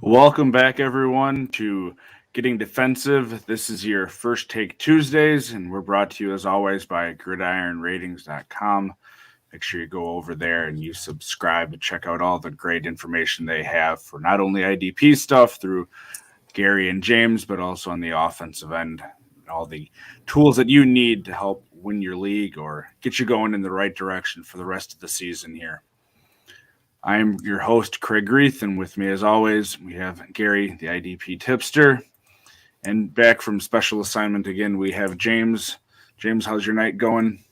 Welcome back, everyone, to Getting Defensive. This is your First Take Tuesdays, and we're brought to you, as always, by GridironRatings.com. Make sure you go over there and you subscribe and check out all the great information they have for not only IDP stuff through Gary and James, but also on the offensive end, all the tools that you need to help win your league or get you going in the right direction for the rest of the season here. I'm your host, Kraig, and with me, as always, we have Gary, the IDP tipster. And back from special assignment again, we have James. James, how's your night going?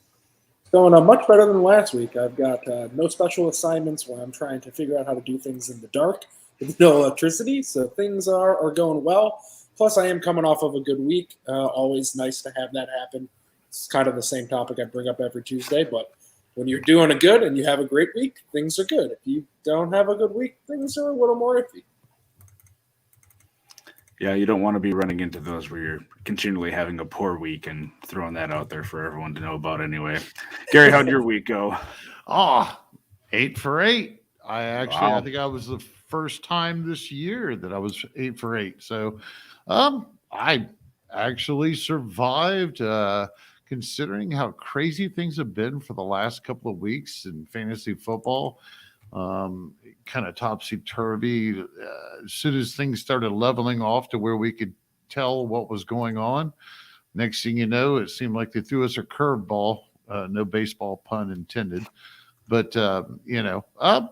Going much better than last week. I've got no special assignments where I'm trying to figure out how to do things in the dark with no electricity, so things are going well. Plus, I am coming off of a good week. Always nice to have that happen. It's kind of the same topic I bring up every Tuesday, but when you're doing a good and you have a great week, things are good. If you don't have a good week, things are a little more iffy. Yeah, you don't want to be running into those where you're continually having a poor week and throwing that out there for everyone to know about anyway. Gary, how'd your week go? 8 for 8. I think I was the first time this year that I was 8 for 8. So I actually survived considering how crazy things have been for the last couple of weeks in fantasy football. Kind of topsy-turvy. As soon as things started leveling off to where we could tell what was going on, next thing you know, it seemed like they threw us a curveball. No baseball pun intended. But, I'm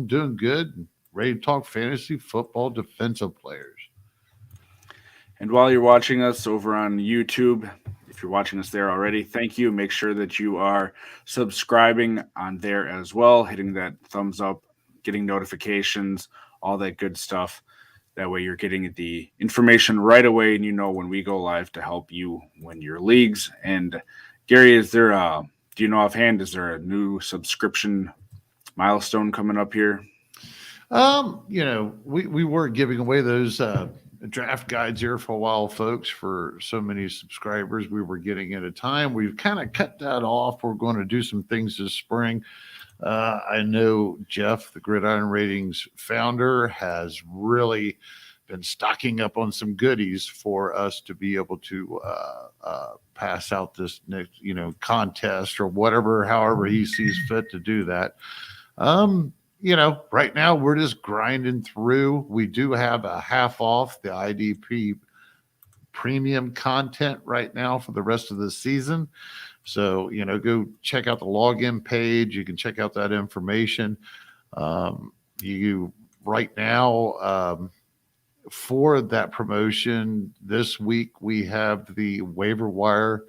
doing good. Ready to talk fantasy football defensive players. And while you're watching us over on YouTube, if you're watching us there already, thank you. Make sure that you are subscribing on there as well, hitting that thumbs up, getting notifications, all that good stuff. That way you're getting the information right away and you know when we go live to help you win your leagues. And Gary, do you know offhand, is there a new subscription milestone coming up here? We were giving away those draft guides here for a while, folks, for so many subscribers we were getting at a time. We've kind of cut that off. We're going to do some things this spring. I know Jeff, the Gridiron Ratings founder, has really been stocking up on some goodies for us to be able to pass out this next, contest or whatever, however he sees fit to do that. Right now we're just grinding through. We do have a half off the IDP premium content right now for the rest of the season. So, go check out the login page. You can check out that information. Right now, for that promotion this week, we have the waiver wire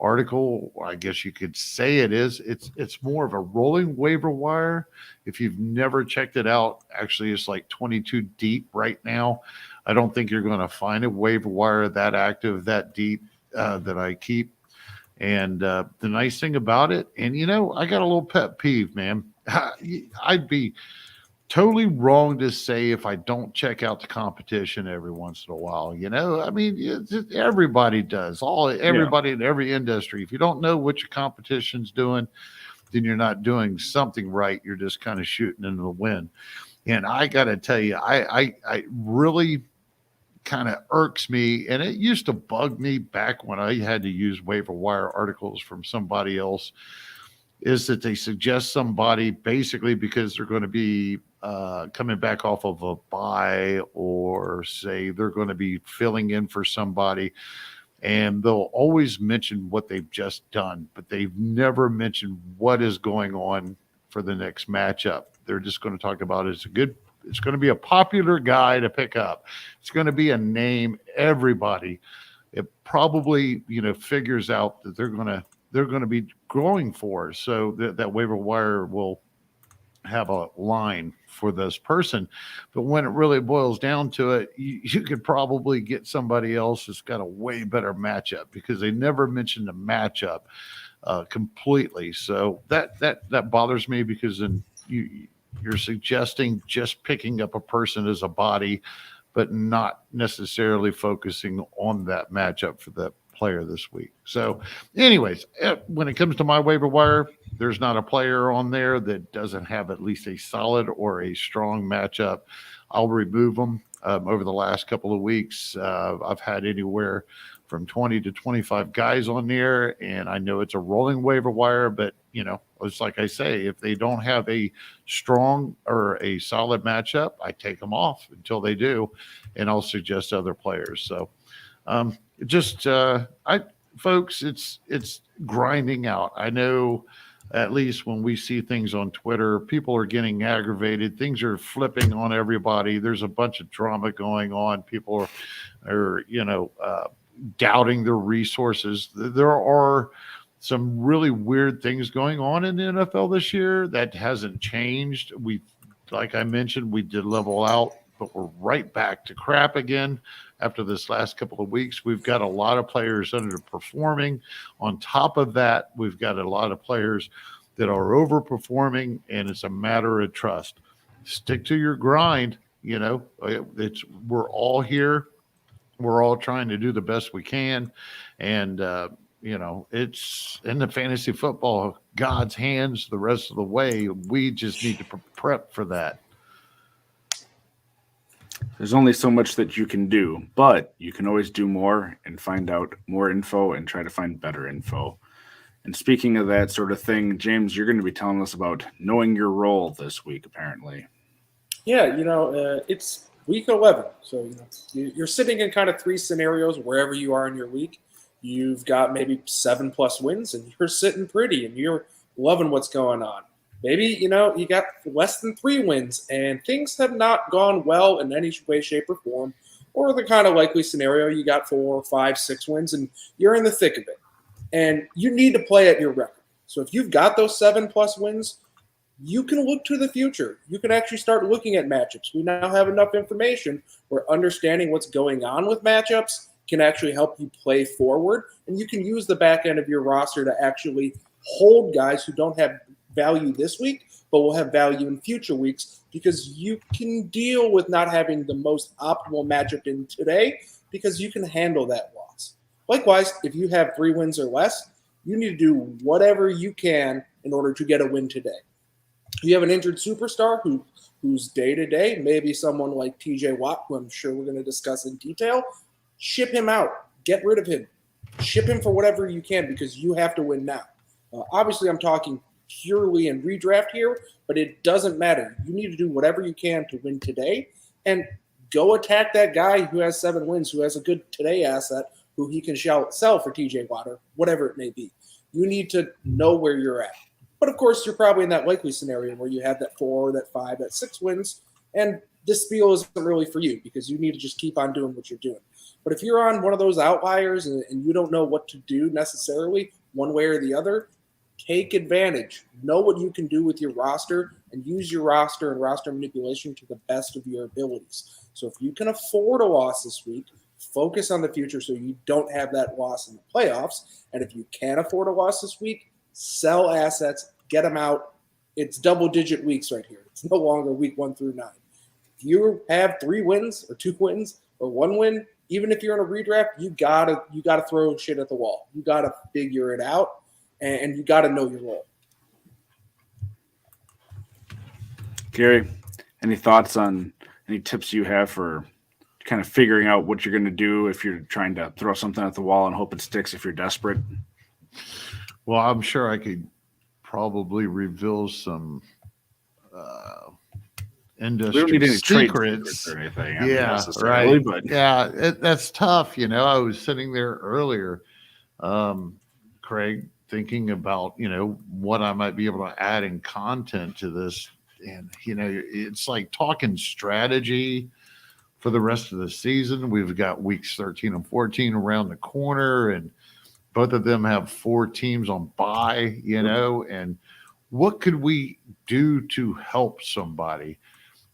article. I guess you could say it's more of a rolling waiver wire. If you've never checked it out, actually it's like 22 deep right now. I don't think you're going to find a waiver wire that active, that deep that I keep. And the nice thing about it, and I got a little pet peeve, man. I'd be totally wrong to say if I don't check out the competition every once in a while. Everybody does. Everybody in every industry. If you don't know what your competition's doing, then you're not doing something right. You're just kind of shooting into the wind. And I got to tell you, I really kind of irks me, and it used to bug me back when I had to use waiver wire articles from somebody else, is that they suggest somebody basically because they're going to be coming back off of a bye, or say they're going to be filling in for somebody, and they'll always mention what they've just done, but they've never mentioned what is going on for the next matchup. They're just going to talk about it's going to be a popular guy to pick up. It's going to be a name everybody, it probably figures out that they're going to be growing for. So that waiver wire will have a line for this person. But when it really boils down to it, you could probably get somebody else that's got a way better matchup, because they never mentioned the matchup completely. So that bothers me, because then you're suggesting just picking up a person as a body, but not necessarily focusing on that matchup for that player this week. So anyways, when it comes to my waiver wire, there's not a player on there that doesn't have at least a solid or a strong matchup, I'll remove them. Over the last couple of weeks, I've had anywhere from 20 to 25 guys on there, and I know it's a rolling waiver wire, but it's like I say, if they don't have a strong or a solid matchup, I take them off until they do, and I'll suggest other players. So folks, it's grinding out. I know, at least when we see things on Twitter, people are getting aggravated. Things are flipping on everybody. There's a bunch of drama going on. People are doubting their resources. There are some really weird things going on in the NFL this year that hasn't changed. Like I mentioned, we did level out, but we're right back to crap again after this last couple of weeks. We've got a lot of players underperforming. On top of that, we've got a lot of players that are overperforming, and it's a matter of trust. Stick to your grind. We're all here. We're all trying to do the best we can. And, it's in the fantasy football, God's hands the rest of the way. We just need to prep for that. There's only so much that you can do, but you can always do more and find out more info and try to find better info. And speaking of that sort of thing, James, you're going to be telling us about knowing your role this week, apparently. Yeah, it's week 11. So, you're sitting in kind of three scenarios wherever you are in your week. You've got maybe 7+ wins, and you're sitting pretty, and you're loving what's going on. Maybe, you got less than 3 wins, and things have not gone well in any way, shape, or form. Or the kind of likely scenario, you got 4, 5, 6 wins, and you're in the thick of it. And you need to play at your record. So if you've got those 7+ wins, you can look to the future. You can actually start looking at matchups. We now have enough information where understanding what's going on with matchups can actually help you play forward. And you can use the back end of your roster to actually hold guys who don't have value this week, but will have value in future weeks, because you can deal with not having the most optimal matchup in today because you can handle that loss. Likewise, if you have 3 wins or less, you need to do whatever you can in order to get a win today. You have an injured superstar who's day-to-day, maybe someone like TJ Watt, who I'm sure we're going to discuss in detail. Ship him out. Get rid of him. Ship him for whatever you can, because you have to win now. Obviously, I'm talking purely in redraft here, but it doesn't matter. You need to do whatever you can to win today, and go attack that guy who has 7 wins, who has a good today asset, who he can sell for TJ Watt or whatever it may be. You need to know where you're at. But of course, you're probably in that likely scenario where you have that 4, that 5, that 6 wins, and this spiel isn't really for you, because you need to just keep on doing what you're doing. But if you're on one of those outliers and you don't know what to do necessarily, one way or the other, take advantage. Know what you can do with your roster, and use your roster and roster manipulation to the best of your abilities. So if you can afford a loss this week, focus on the future so you don't have that loss in the playoffs. And if you can't afford a loss this week, sell assets, get them out. It's double-digit weeks right here. It's no longer week 1 through 9. If you have 3 wins or 2 wins or 1 win, even if you're in a redraft, you gotta throw shit at the wall. You gotta figure it out, and you gotta know your role. Gary, any thoughts on any tips you have for kind of figuring out what you're going to do if you're trying to throw something at the wall and hope it sticks if you're desperate? Well, I'm sure I could probably reveal some industry secrets or anything. Yeah, right. But yeah, that's tough. I was sitting there earlier, Kraig, thinking about, what I might be able to add in content to this. And, it's like talking strategy for the rest of the season. We've got weeks 13 and 14 around the corner, and both of them have 4 teams on bye, and what could we do to help somebody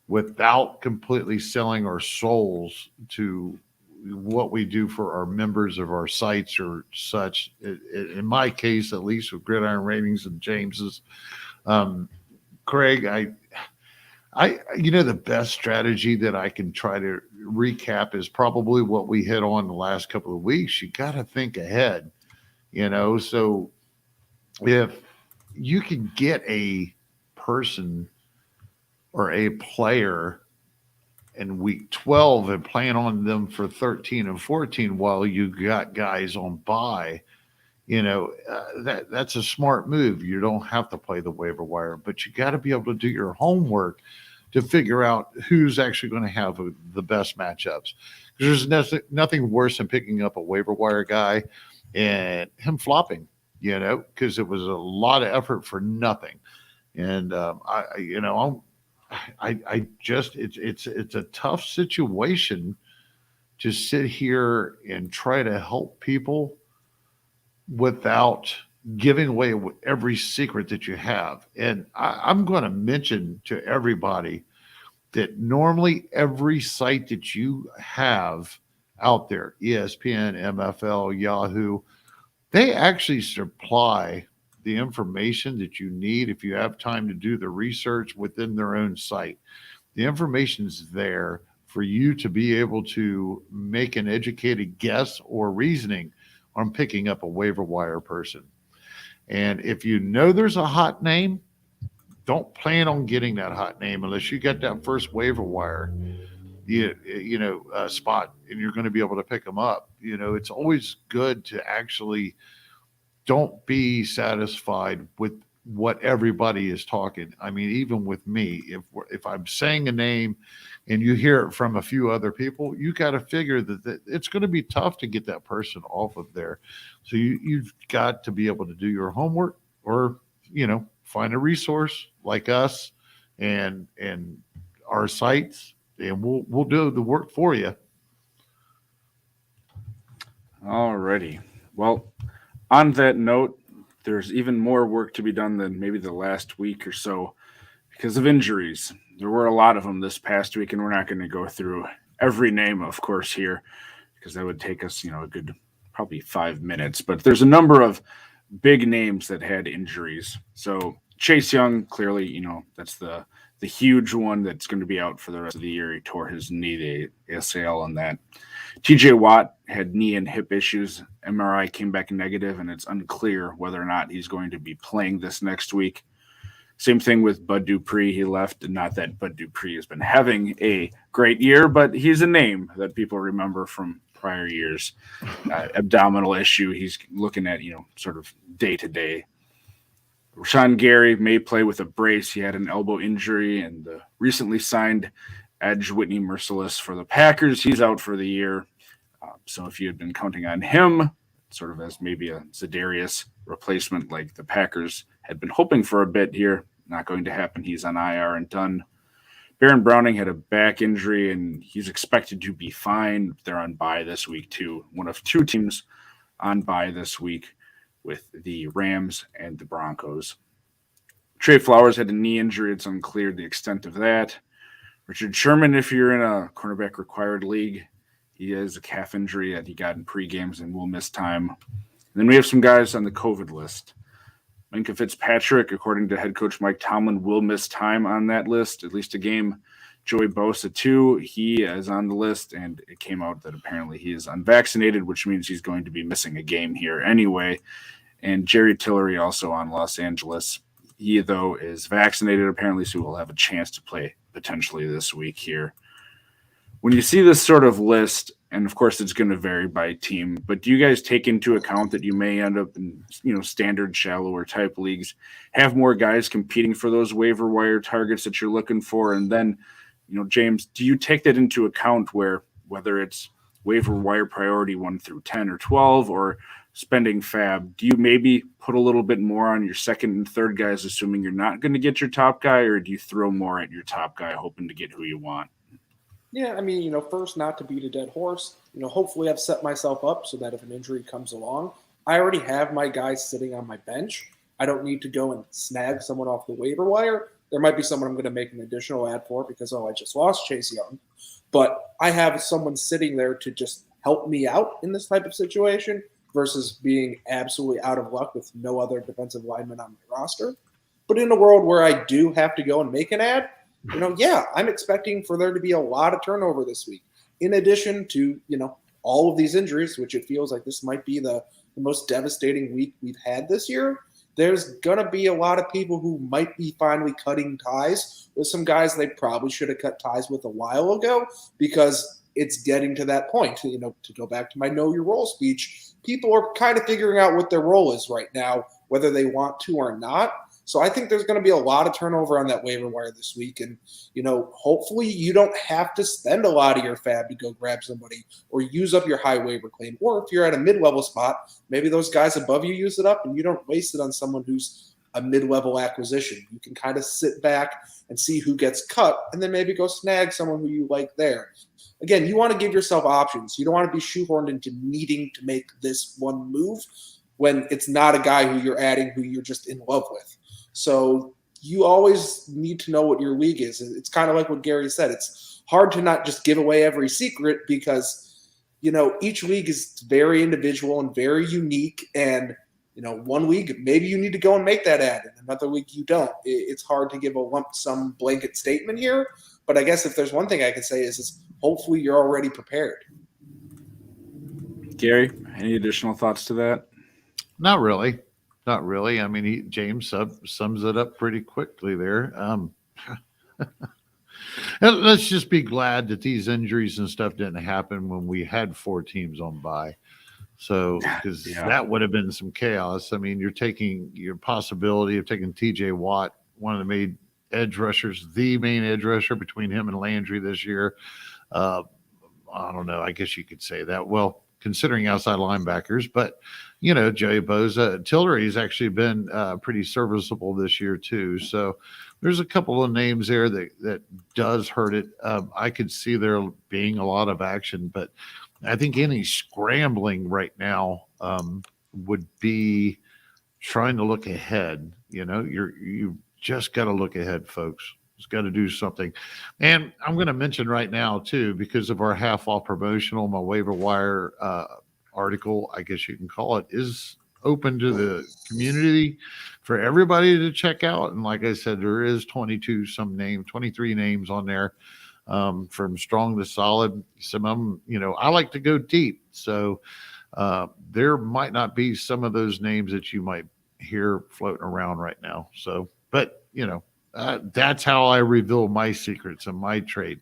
without completely selling our souls to what we do for our members of our sites or such? In my case, at least with Gridiron Ratings and James's, Kraig, I the best strategy that I can try to recap is probably what we hit on the last couple of weeks. You got to think ahead, so if you can get a person or a player in week 12 and plan on them for 13 and 14 while you got guys on bye. That's a smart move. You don't have to play the waiver wire, but you got to be able to do your homework to figure out who's actually going to have the best matchups. Because there's nothing worse than picking up a waiver wire guy and him flopping, because it was a lot of effort for nothing. And it's a tough situation to sit here and try to help people without giving away every secret that you have. And I'm going to mention to everybody that normally every site that you have out there, ESPN, MFL, Yahoo, they actually supply the information that you need if you have time to do the research within their own site. The information's there for you to be able to make an educated guess or reasoning on picking up a waiver wire person. And if you know there's a hot name, don't plan on getting that hot name unless you get that first waiver wire spot and you're going to be able to pick them up. It's always good to actually don't be satisfied with what everybody is talking. I mean, even with me, if I'm saying a name and you hear it from a few other people, you got to figure that it's going to be tough to get that person off of there. So you've got to be able to do your homework or, find a resource like us and our sites, and we'll do the work for you. Alrighty. Well, on that note, there's even more work to be done than maybe the last week or so because of injuries. There were a lot of them this past week, and we're not going to go through every name, of course, here because that would take us, a good probably 5 minutes. But there's a number of big names that had injuries. So Chase Young, clearly, that's the huge one that's going to be out for the rest of the year. He tore his knee, the ACL on that. TJ Watt had knee and hip issues. MRI came back negative, and it's unclear whether or not he's going to be playing this next week. Same thing with Bud Dupree. He left. Not that Bud Dupree has been having a great year, but he's a name that people remember from prior years. Abdominal issue. He's looking at, sort of day to day. Rashawn Gary may play with a brace. He had an elbow injury, and the recently signed edge Whitney Merciless for the Packers, he's out for the year. So if you had been counting on him sort of as maybe a Za'Darius replacement like the Packers had been hoping for a bit here, not going to happen. He's on IR and done. Baron Browning had a back injury, and he's expected to be fine. They're on bye this week, too. One of two teams on bye this week, with the Rams and the Broncos. Trey Flowers had a knee injury. It's unclear the extent of that. Richard Sherman, if you're in a cornerback required league, he has a calf injury that he got in pre-games and will miss time. And then we have some guys on the COVID list. Minka Fitzpatrick, according to head coach Mike Tomlin, will miss time on that list, at least a game. Joey Bosa, too, he is on the list, and it came out that apparently he is unvaccinated, which means he's going to be missing a game here anyway. And Jerry Tillery also on Los Angeles. He, though, is vaccinated apparently, so will have a chance to play potentially this week here. When you see this sort of list, and of course it's going to vary by team, but do you guys take into account that you may end up in, standard shallower type leagues, have more guys competing for those waiver wire targets that you're looking for? And then, James, do you take that into account whether it's waiver wire priority 1 through 10 or 12 or spending fab, do you maybe put a little bit more on your second and third guys, assuming you're not going to get your top guy, or do you throw more at your top guy, hoping to get who you want? Yeah, I mean, first, not to beat a dead horse, hopefully I've set myself up so that if an injury comes along, I already have my guys sitting on my bench. I don't need to go and snag someone off the waiver wire. There might be someone I'm going to make an additional ad for because, I just lost Chase Young. But I have someone sitting there to just help me out in this type of situation versus being absolutely out of luck with no other defensive lineman on my roster. But in a world where I do have to go and make an ad, I'm expecting for there to be a lot of turnover this week. In addition to, all of these injuries, which it feels like this might be the most devastating week we've had this year. there's going to be a lot of people who might be finally cutting ties with some guys they probably should have cut ties with a while ago, because it's getting to that point. You know, to go back to my know your role speech, people are kind of figuring out what their role is right now, whether they want to or not. So I think there's going to be a lot of turnover on that waiver wire this week. And, you know, hopefully you don't have to spend a lot of your fab to go grab somebody or use up your high waiver claim. Or if you're at a mid-level spot, maybe those guys above you use it up and you don't waste it on someone who's a mid-level acquisition. You can kind of sit back and see who gets cut and then maybe go snag someone who you like there. Again, you want to give yourself options. You don't want to be shoehorned into needing to make this one move when it's not a guy who you're adding who you're just in love with. So you always need to know what your league is. It's kind of like what Gary said. It's hard to not just give away every secret because, you know, each league is very individual and very unique. And, you know, one league, maybe you need to go and make that ad. In another league, you don't. It's hard to give a lump sum blanket statement here. But I guess if there's one thing I can say is hopefully you're already prepared. Gary, any additional thoughts to that? Not really. Not really. I mean, James sums it up pretty quickly there. Let's just be glad that these injuries and stuff didn't happen when we had 4 teams on bye. So, because that would have been some chaos. I mean, you're taking your possibility of taking TJ Watt, one of the main edge rushers, the main edge rusher between him and Landry this year. I don't know. I guess you could say that. Well, considering outside linebackers, but you know, Joey Bosa, Tillery's actually been pretty serviceable this year too. So there's a couple of names there that does hurt it. I could see there being a lot of action, but I think any scrambling right now would be trying to look ahead. You know, you just got to look ahead, folks. It's got to do something. And I'm going to mention right now, too, because of our half-off promotional, my waiver wire article, I guess you can call it, is open to the community for everybody to check out. And like I said, there is 23 names on there, from strong to solid. Some of them, you know, I like to go deep. So there might not be some of those names that you might hear floating around right now. So, but, you know, that's how I reveal my secrets and my trade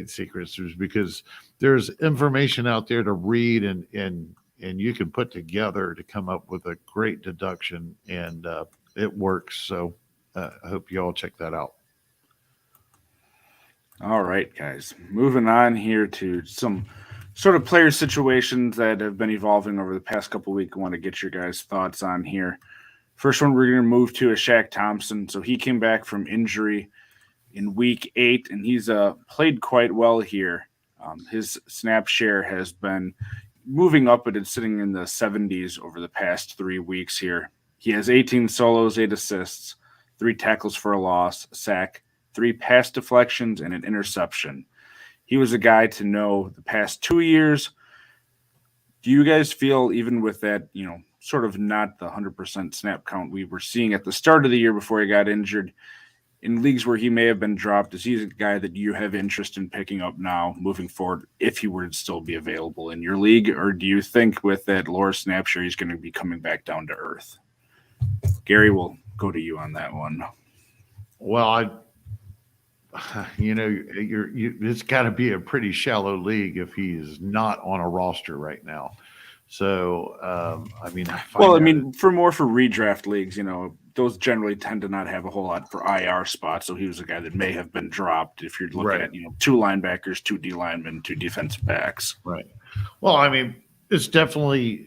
secrets, is because there's information out there to read and you can put together to come up with a great deduction, and it works. So I hope you all check that out. All right, guys. Moving on here to some sort of player situations that have been evolving over the past couple of weeks. I want to get your guys' thoughts on here. First one we're going to move to is Shaq Thompson. So he came back from injury in week 8, and he's played quite well here. His snap share has been moving up, but it's sitting in the 70s over the past 3 weeks here. He has 18 solos, 8 assists, 3 tackles for a loss, a sack, 3 pass deflections, and an interception. He was a guy to know the past 2 years. Do you guys feel, even with that, you know, sort of not the 100% snap count we were seeing at the start of the year before he got injured, in leagues where he may have been dropped, is he a guy that you have interest in picking up now moving forward if he were to still be available in your league? Or do you think with that lower snap share he's going to be coming back down to earth? Gary, we'll go to you on that one. Well, it's got to be a pretty shallow league if he's not on a roster right now. So, for redraft leagues, you know, those generally tend to not have a whole lot for IR spots. So he was a guy that may have been dropped if you're looking at, you know, 2 linebackers, 2 D linemen, 2 defensive backs. Right. Well, I mean, it's definitely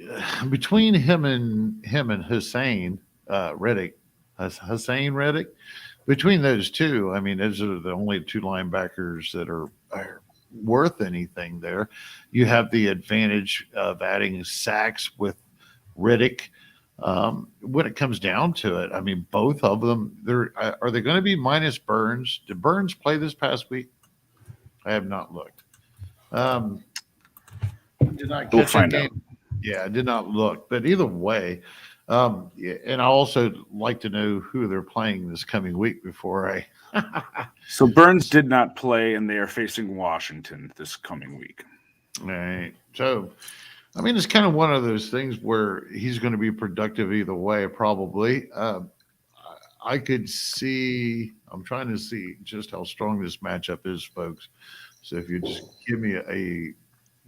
between him and Hussein Reddick. Hussein Reddick. Between those two, I mean, those are the only 2 linebackers that are worth anything there. You have the advantage of adding sacks with Riddick. When it comes down to it, I mean, both of them, are they going to be minus Burns? Did Burns play this past week? I have not looked. Did not catch that game. Yeah, I did not look. But either way, and I also like to know who they're playing this coming week before I. So Burns did not play, and they are facing Washington this coming week. All right. So I mean, it's kind of one of those things where he's going to be productive either way, probably. I could see, I'm trying to see just how strong this matchup is, folks. So if you just give me a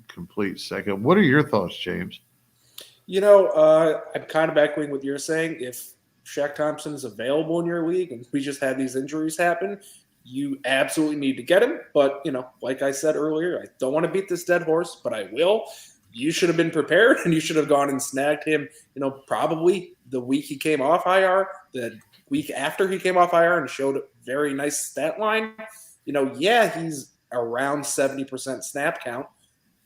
complete second. What are your thoughts, James? I'm kind of echoing what you're saying. If Shaq Thompson is available in your league and we just had these injuries happen, you absolutely need to get him. But, like I said earlier, I don't want to beat this dead horse, but I will. You should have been prepared and you should have gone and snagged him, probably the week he came off IR, the week after he came off IR and showed a very nice stat line. He's around 70% snap count.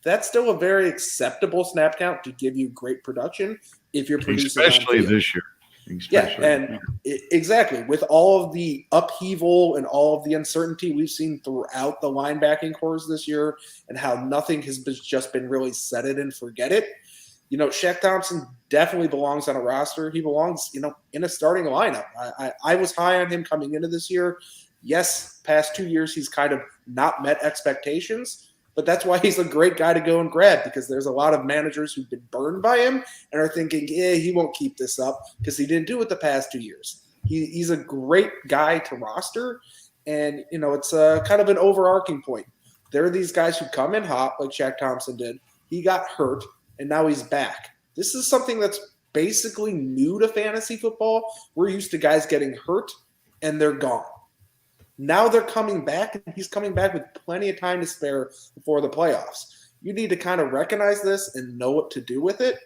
That's still a very acceptable snap count to give you great production if you're producing. Especially this year. Exactly. With all of the upheaval and all of the uncertainty we've seen throughout the linebacking cores this year and how nothing has just been really set it and forget it. Shaq Thompson definitely belongs on a roster. He belongs, in a starting lineup. I was high on him coming into this year. Yes, past 2 years he's kind of not met expectations. But that's why he's a great guy to go and grab, because there's a lot of managers who've been burned by him and are thinking, he won't keep this up because he didn't do it the past 2 years. He's a great guy to roster, and, it's kind of an overarching point. There are these guys who come in hot, like Shaq Thompson did. He got hurt, and now he's back. This is something that's basically new to fantasy football. We're used to guys getting hurt, and they're gone. Now they're coming back, and he's coming back with plenty of time to spare before the playoffs. You need to kind of recognize this and know what to do with it.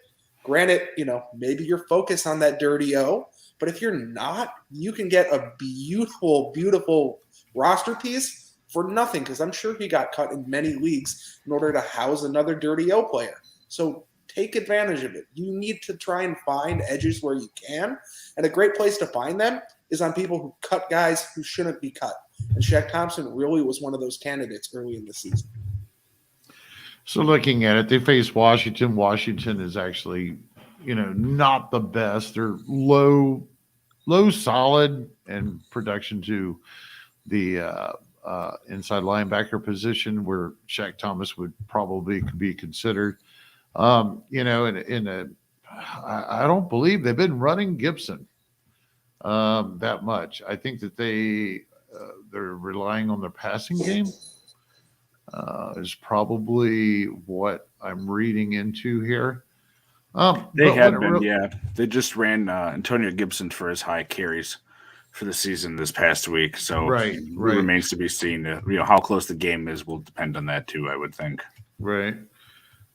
Granted, maybe you're focused on that dirty O, but if you're not, you can get a beautiful, beautiful roster piece for nothing, because I'm sure he got cut in many leagues in order to house another dirty O player. So take advantage of it. You need to try and find edges where you can, and a great place to find them is on people who cut guys who shouldn't be cut. And Shaq Thompson really was one of those candidates early in the season. So looking at it, they face Washington. Washington is actually, not the best. They're low solid and production to the inside linebacker position, where Shaq Thomas would probably be considered. I don't believe they've been running Gibson that much. I think that they're relying on their passing game is probably what I'm reading into here. They just ran Antonio Gibson for his high carries for the season this past week. So it remains to be seen. How close the game is will depend on that too, I would think. Right.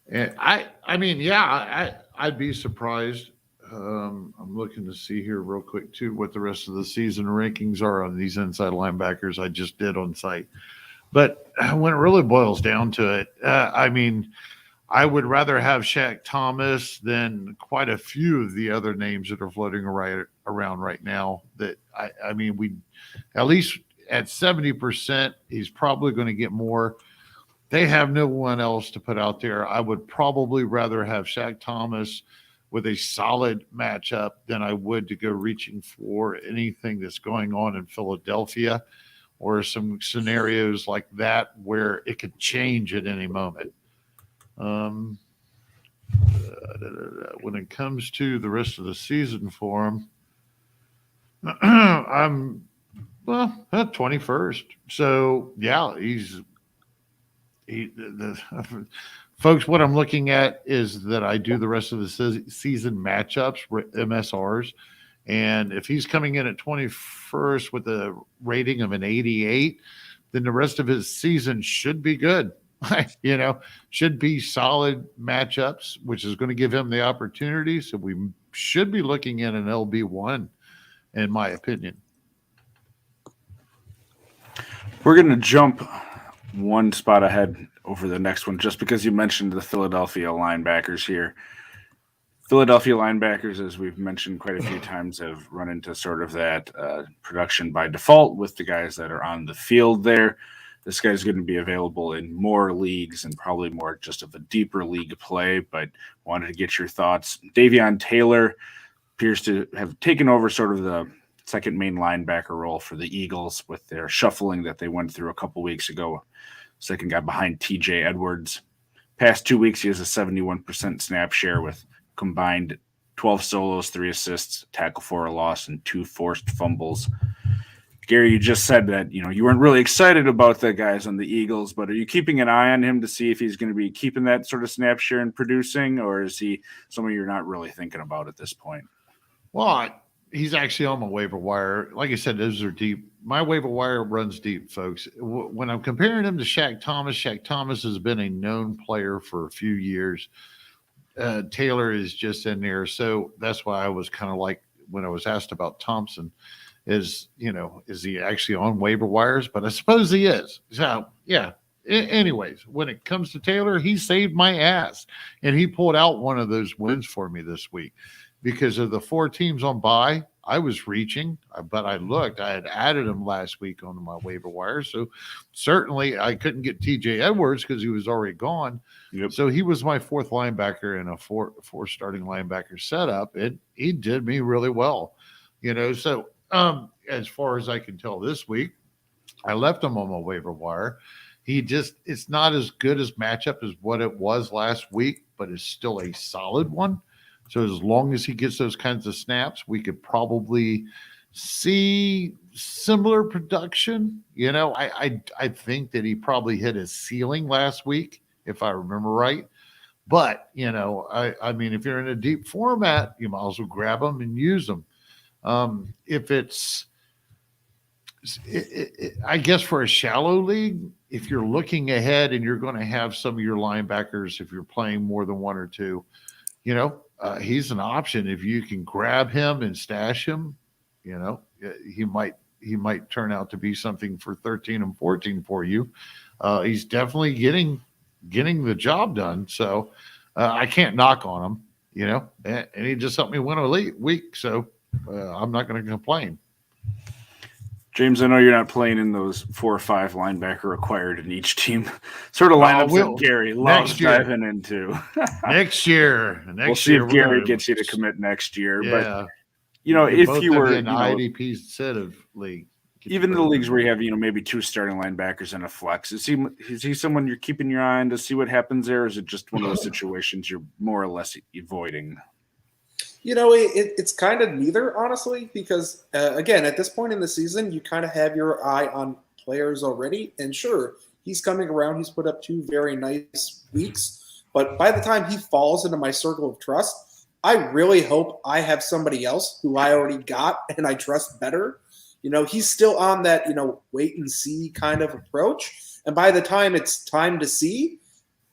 And I'd be surprised. I'm looking to see here real quick too what the rest of the season rankings are on these inside linebackers. I just did on site, but when it really boils down to it, I would rather have Shaq Thomas than quite a few of the other names that are floating around right now. That we at least at 70%, he's probably going to get more. They have no one else to put out there. I would probably rather have Shaq Thomas with a solid matchup than I would to go reaching for anything that's going on in Philadelphia or some scenarios like that where it could change at any moment. When it comes to the rest of the season for him, I'm at 21st. So yeah, folks, what I'm looking at is that I do the rest of the season matchups, MSRs, and if he's coming in at 21st with a rating of an 88, then the rest of his season should be good. Should be solid matchups, which is going to give him the opportunity. So we should be looking at an LB1, in my opinion. We're going to jump one spot ahead over the next one, just because you mentioned the Philadelphia linebackers here. Philadelphia linebackers, as we've mentioned quite a few times, have run into sort of that production by default with the guys that are on the field there. This guy's going to be available in more leagues and probably more just of a deeper league play, but wanted to get your thoughts. Davion Taylor appears to have taken over sort of the second main linebacker role for the Eagles with their shuffling that they went through a couple weeks ago. Second guy behind TJ Edwards. Past 2 weeks, he has a 71% snap share with combined 12 solos, 3 assists, tackle for a loss, and 2 forced fumbles. Gary, you just said that you weren't really excited about the guys on the Eagles, but are you keeping an eye on him to see if he's going to be keeping that sort of snap share and producing, or is he someone you're not really thinking about at this point? Well, he's actually on my waiver wire. Like I said, those are deep. My waiver wire runs deep, folks. When I'm comparing him to Shaq Thomas has been a known player for a few years. Taylor is just in there. So that's why I was kind of like, when I was asked about Thompson, is he actually on waiver wires? But I suppose he is. So, yeah. Anyways, when it comes to Taylor, he saved my ass. And he pulled out one of those wins for me this week. Because of the 4 teams on bye, I was reaching, but I looked. I had added him last week onto my waiver wire. So certainly I couldn't get TJ Edwards because he was already gone. Yep. So he was my 4th linebacker in a four starting linebacker setup. And he did me really well. So as far as I can tell this week, I left him on my waiver wire. It's not as good as matchup as what it was last week, but it's still a solid one. So as long as he gets those kinds of snaps, we could probably see similar production. I think that he probably hit his ceiling last week, if I remember right. But, I mean, if you're in a deep format, you might as well grab them and use them. If it's, I guess for a shallow league, if you're looking ahead and you're going to have some of your linebackers, if you're playing more than 1 or 2, he's an option. If you can grab him and stash him, he might turn out to be something for 13 and 14 for you. He's definitely getting the job done. So I can't knock on him, and he just helped me win a week. So I'm not going to complain. James, I know you're not playing in those 4 or 5 linebacker required in each team sort of lineups that Gary loves diving into. Next year. We'll see if Gary gets you to commit next year. Yeah. But, if you were in the IDP set of league. Even the leagues where you have, maybe 2 starting linebackers and a flex, is he someone you're keeping your eye on to see what happens there? Or is it just one of those situations you're more or less avoiding? It's kind of neither, honestly, because, again, at this point in the season, you kind of have your eye on players already. And sure, he's coming around. He's put up 2 very nice weeks. But by the time he falls into my circle of trust, I really hope I have somebody else who I already got and I trust better. He's still on that, wait and see kind of approach. And by the time it's time to see,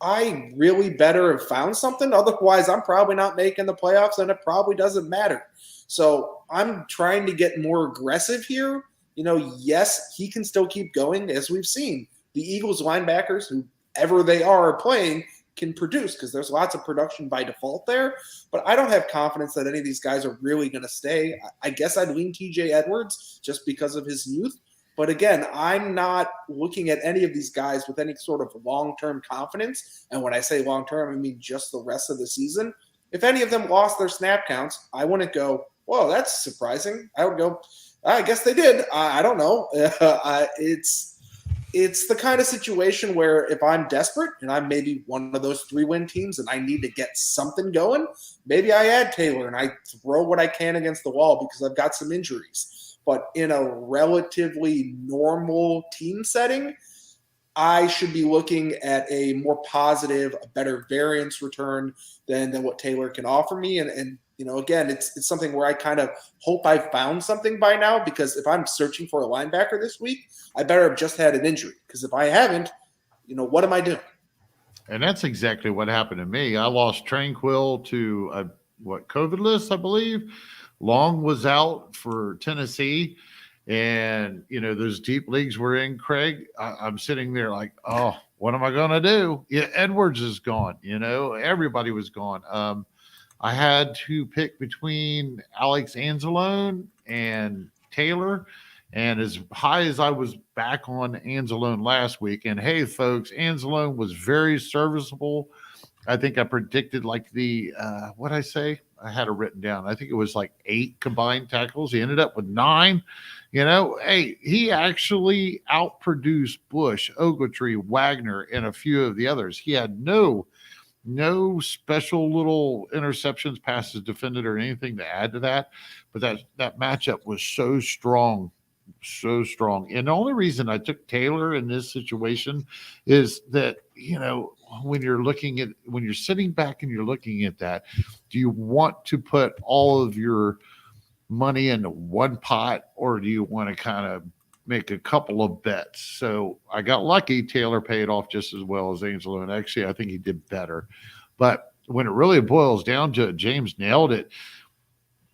I really better have found something. Otherwise, I'm probably not making the playoffs, and it probably doesn't matter. So I'm trying to get more aggressive here. Yes, he can still keep going, as we've seen. The Eagles linebackers, whoever they are playing, can produce because there's lots of production by default there. But I don't have confidence that any of these guys are really going to stay. I guess I'd lean TJ Edwards just because of his youth. But again, I'm not looking at any of these guys with any sort of long-term confidence. And when I say long-term, I mean just the rest of the season. If any of them lost their snap counts, I wouldn't go, whoa, that's surprising. I would go, I guess they did. I don't know. It's the kind of situation where if I'm desperate and I'm maybe one of those 3-win teams and I need to get something going, maybe I add Taylor and I throw what I can against the wall because I've got some injuries. But in a relatively normal team setting, I should be looking at a more positive, a better variance return than what Taylor can offer me. And again, it's something where I kind of hope I found something by now, because if I'm searching for a linebacker this week, I better have just had an injury. Because if I haven't, what am I doing? And that's exactly what happened to me. I lost Tranquil to COVID list, I believe. Long was out for Tennessee, and those deep leagues we're in, Kraig. I'm sitting there like, oh, what am I going to do? Yeah, Edwards is gone. Everybody was gone. I had to pick between Alex Anzalone and Taylor, and as high as I was back on Anzalone last week, and hey, folks, Anzalone was very serviceable. I think I predicted like the what I say. had it written down. I think it was like 8 combined tackles. He ended up with 9. Hey, he actually outproduced Bush, Ogletree, Wagner, and a few of the others. He had no special little interceptions, passes defended, or anything to add to that. But that matchup was so strong. So strong. And the only reason I took Taylor in this situation is that, when you're sitting back and you're looking at that, do you want to put all of your money into one pot, or do you want to kind of make a couple of bets? So I got lucky. Taylor paid off just as well as Angelo. And actually, I think he did better. But when it really boils down to it, James nailed it.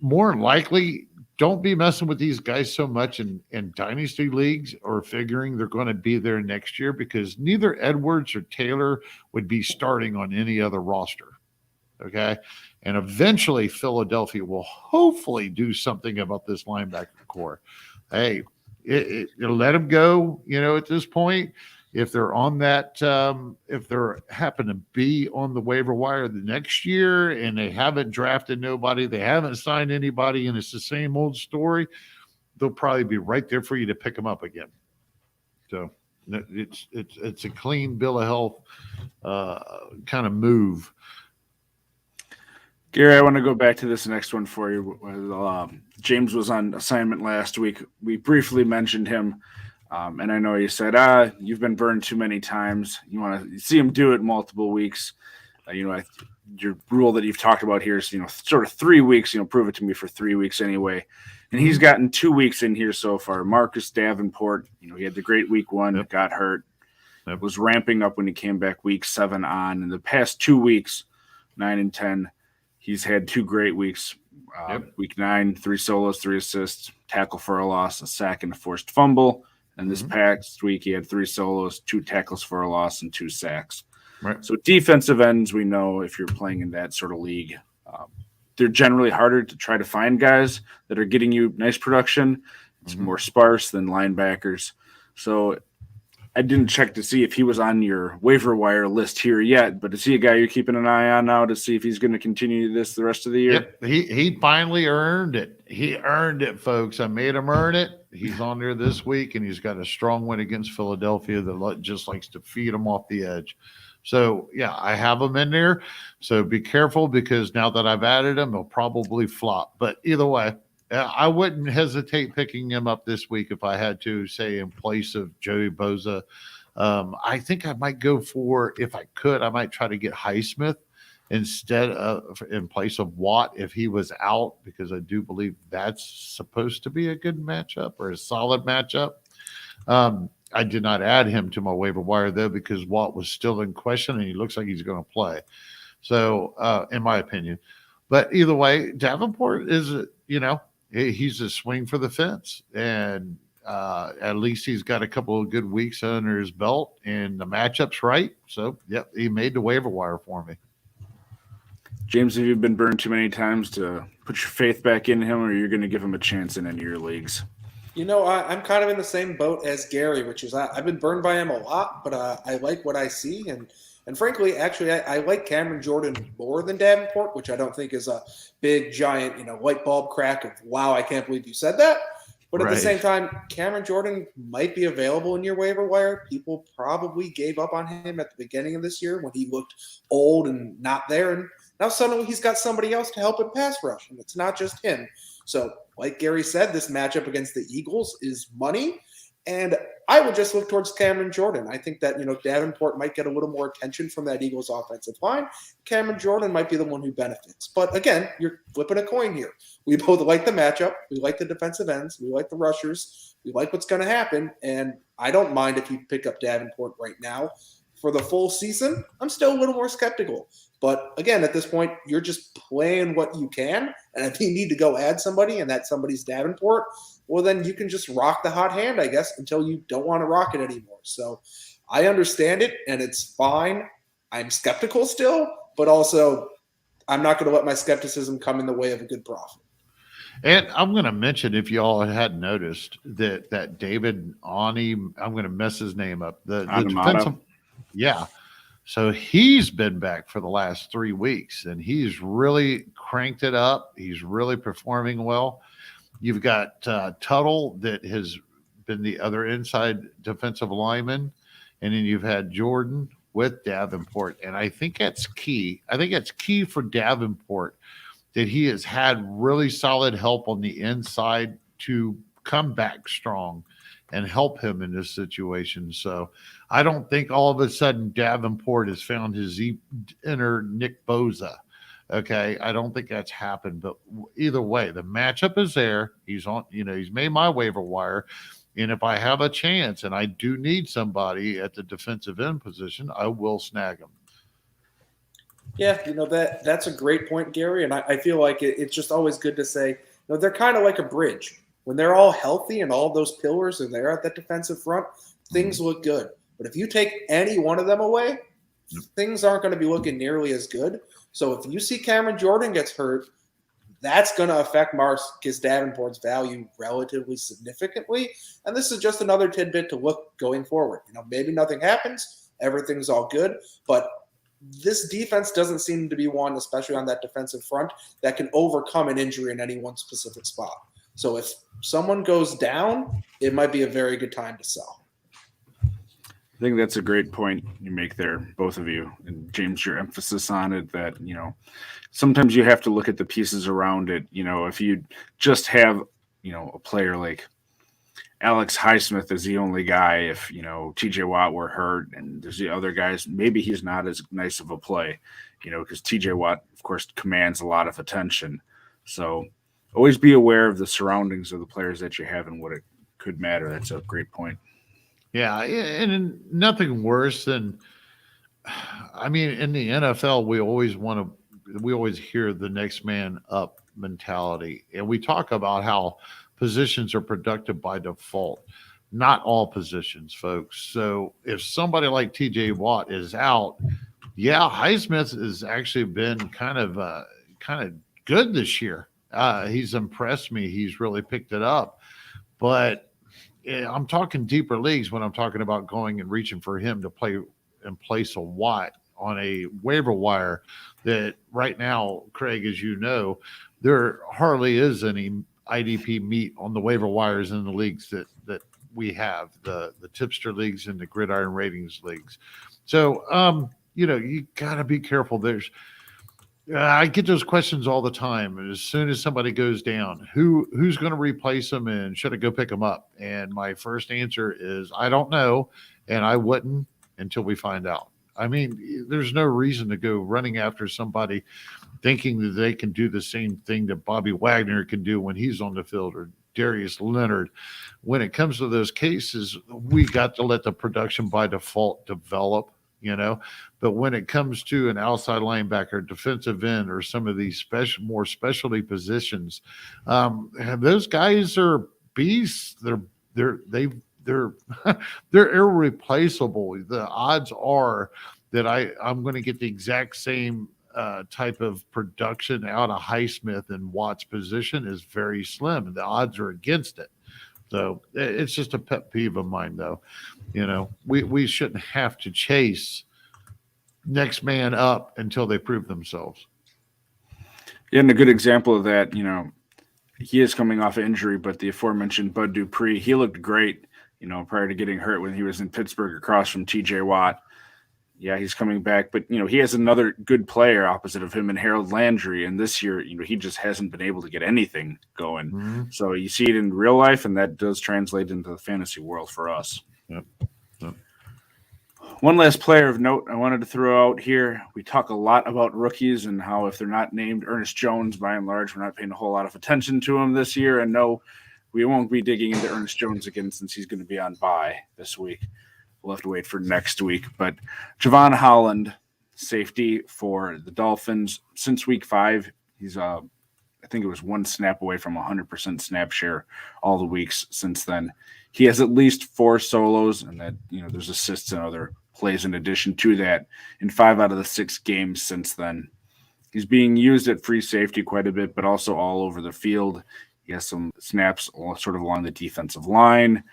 More than likely, don't be messing with these guys so much in dynasty leagues or figuring they're going to be there next year, because neither Edwards or Taylor would be starting on any other roster. Okay. And eventually Philadelphia will hopefully do something about this linebacker core. Hey, let them go, at this point. If they're on that, if they're happen to be on the waiver wire the next year and they haven't drafted nobody, they haven't signed anybody, and it's the same old story, they'll probably be right there for you to pick them up again. So it's a clean bill of health kind of move. Gary, I want to go back to this next one for you. James was on assignment last week. We briefly mentioned him. And I know you said, you've been burned too many times. You want to see him do it multiple weeks. Your rule that you've talked about here is, sort of 3 weeks, prove it to me for 3 weeks anyway. And he's gotten 2 weeks in here so far. Marcus Davenport, he had the great week 1, got hurt, was ramping up when he came back week 7 on. In the past 2 weeks, 9 and 10, he's had 2 great weeks. Week 9, 3 solos, 3 assists, tackle for a loss, a sack, and a forced fumble. And this past week, he had 3 solos, 2 tackles for a loss, and 2 sacks. Right. So defensive ends, we know if you're playing in that sort of league, they're generally harder to try to find guys that are getting you nice production. It's more sparse than linebackers. So I didn't check to see if he was on your waiver wire list here yet, but is he a guy you're keeping an eye on now to see if he's going to continue this the rest of the year? Yep. He finally earned it. He earned it, folks. I made him earn it. He's on there this week, and he's got a strong win against Philadelphia that just likes to feed him off the edge. So, yeah, I have him in there. So be careful, because now that I've added him, he'll probably flop. But either way, I wouldn't hesitate picking him up this week if I had to, say, in place of Joey Bosa. I think I might go for, if I could, I might try to get Highsmith instead of in place of Watt if he was out, because I do believe that's supposed to be a good matchup or a solid matchup. I did not add him to my waiver wire, though, because Watt was still in question, and he looks like he's going to play. So, in my opinion. But either way, Davenport is, he's a swing for the fence. And at least he's got a couple of good weeks under his belt, and the matchup's right. So, yep, he made the waiver wire for me. James, have you been burned too many times to put your faith back in him, or you're going to give him a chance in any of your leagues? I'm kind of in the same boat as Gary, which is I've been burned by him a lot, but I like what I see. And frankly, actually, I like Cameron Jordan more than Davenport, which I don't think is a big, giant, light bulb crack of, wow, I can't believe you said that. But at the same time, Cameron Jordan might be available in your waiver wire. People probably gave up on him at the beginning of this year when he looked old and not there. And now suddenly he's got somebody else to help him pass rush, and it's not just him. So like Gary said, this matchup against the Eagles is money. And I would just look towards Cameron Jordan. I think that, Davenport might get a little more attention from that Eagles offensive line. Cameron Jordan might be the one who benefits. But again, you're flipping a coin here. We both like the matchup. We like the defensive ends. We like the rushers. We like what's going to happen. And I don't mind if you pick up Davenport right now. For the full season, I'm still a little more skeptical. But again, at this point, you're just playing what you can. And if you need to go add somebody and that somebody's Davenport, well, then you can just rock the hot hand, I guess, until you don't want to rock it anymore. So I understand it, and it's fine. I'm skeptical still, but also I'm not going to let my skepticism come in the way of a good profit. And I'm going to mention, if you all hadn't noticed, that David Auni, I'm going to mess his name up. The defensive, yeah. So he's been back for the last 3 weeks, and he's really cranked it up. He's really performing well. You've got Tuttle that has been the other inside defensive lineman, and then you've had Jordan with Davenport, and I think that's key. I think that's key for Davenport that he has had really solid help on the inside to come back strong and help him in this situation. So I don't think all of a sudden Davenport has found his inner Nick Bosa. Okay, I don't think that's happened, but either way, the matchup is there. He's on, he's made my waiver wire. And if I have a chance and I do need somebody at the defensive end position, I will snag him. Yeah, that's a great point, Gary. And I feel like it's just always good to say, they're kind of like a bridge. When they're all healthy and all those pillars are there at that defensive front, things look good. But if you take any one of them away, things aren't going to be looking nearly as good. So if you see Cameron Jordan gets hurt, that's going to affect Marcus Davenport's value relatively significantly. And this is just another tidbit to look going forward. Maybe nothing happens, everything's all good, but this defense doesn't seem to be one, especially on that defensive front, that can overcome an injury in any one specific spot. So if someone goes down, it might be a very good time to sell. I think that's a great point you make there, both of you. And James, your emphasis on it that, sometimes you have to look at the pieces around it. If you just have, a player like Alex Highsmith is the only guy, if, TJ Watt were hurt and there's the other guys, maybe he's not as nice of a play, because TJ Watt, of course, commands a lot of attention. So always be aware of the surroundings of the players that you have and what it could matter. That's a great point. Yeah, and nothing worse than, in the NFL, we always hear the next man up mentality. And we talk about how positions are productive by default. Not all positions, folks. So if somebody like TJ Watt is out, Highsmith has actually been kind of good this year. He's impressed me. He's really picked it up. But I'm talking deeper leagues when I'm talking about going and reaching for him to play in place of Watt on a waiver wire that right now, Kraig, as you know, there hardly is any IDP meat on the waiver wires in the leagues that we have, the tipster leagues and the Gridiron Ratings leagues. So, you got to be careful. I get those questions all the time. And as soon as somebody goes down, who's going to replace them and should I go pick them up? And my first answer is I don't know, and I wouldn't until we find out. There's no reason to go running after somebody thinking that they can do the same thing that Bobby Wagner can do when he's on the field or Darius Leonard. When it comes to those cases, we got to let the production by default develop. But when it comes to an outside linebacker, defensive end, or some of these more specialty positions, those guys are beasts. They're irreplaceable. The odds are that I'm going to get the exact same type of production out of Highsmith and Watt's position is very slim, and the odds are against it. So it's just a pet peeve of mine, though. We shouldn't have to chase next man up until they prove themselves. Yeah, and a good example of that, he is coming off injury, but the aforementioned Bud Dupree, he looked great, prior to getting hurt when he was in Pittsburgh across from TJ Watt. Yeah, he's coming back, but, he has another good player opposite of him in Harold Landry, and this year, he just hasn't been able to get anything going. Mm-hmm. So you see it in real life, and that does translate into the fantasy world for us. Yep. One last player of note I wanted to throw out here. We talk a lot about rookies and how if they're not named Ernest Jones, by and large, we're not paying a whole lot of attention to him this year. And no, we won't be digging into Ernest Jones again since he's going to be on bye this week. We'll have to wait for next week. But Javon Holland, safety for the Dolphins, since week 5, he's I think it was one snap away from 100% snap share all the weeks since then. He has at least 4 solos, and that there's assists and other plays in addition to that in 5 out of the 6 games since then. He's being used at free safety quite a bit, but also all over the field. He has some snaps sort of along the defensive line,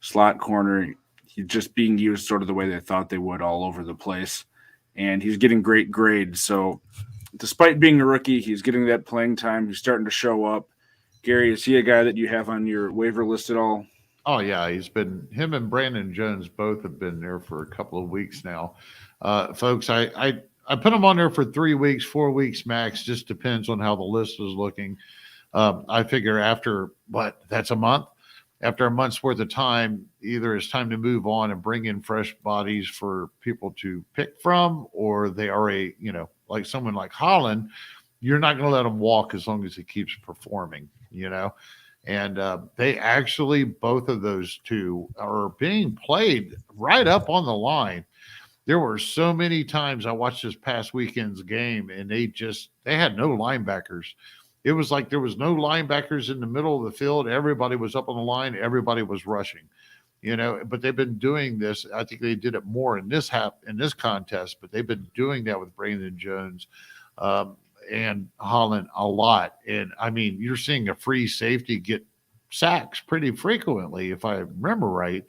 slot corner. He's just being used sort of the way they thought they would all over the place. and he's getting great grades. So despite being a rookie, he's getting that playing time. He's starting to show up. Gary, is he a guy that you have on your waiver list at all? Oh, yeah. Him and Brandon Jones both have been there for a couple of weeks now. Folks, I put them on there for 3 weeks, 4 weeks max. Just depends on how the list is looking. I figure that's a month. After a month's worth of time, either it's time to move on and bring in fresh bodies for people to pick from, or they are like someone like Holland, you're not going to let him walk as long as he keeps performing, And they actually, both of those two are being played right up on the line. There were so many times I watched this past weekend's game, and they had no linebackers. It was like there was no linebackers in the middle of the field. Everybody was up on the line. Everybody was rushing, but they've been doing this. I think they did it more in this contest, but they've been doing that with Brandon Jones and Holland a lot. And I mean, you're seeing a free safety get sacks pretty frequently, if I remember right,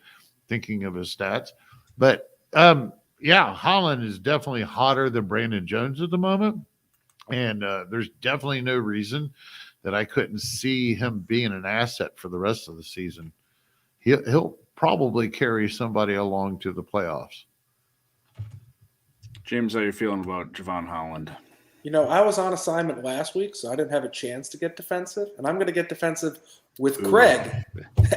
thinking of his stats. But Holland is definitely hotter than Brandon Jones at the moment. And there's definitely no reason that I couldn't see him being an asset for the rest of the season. He'll probably carry somebody along to the playoffs. James, how are you feeling about Javon Holland? I was on assignment last week, so I didn't have a chance to get defensive. And I'm going to get defensive with Kraig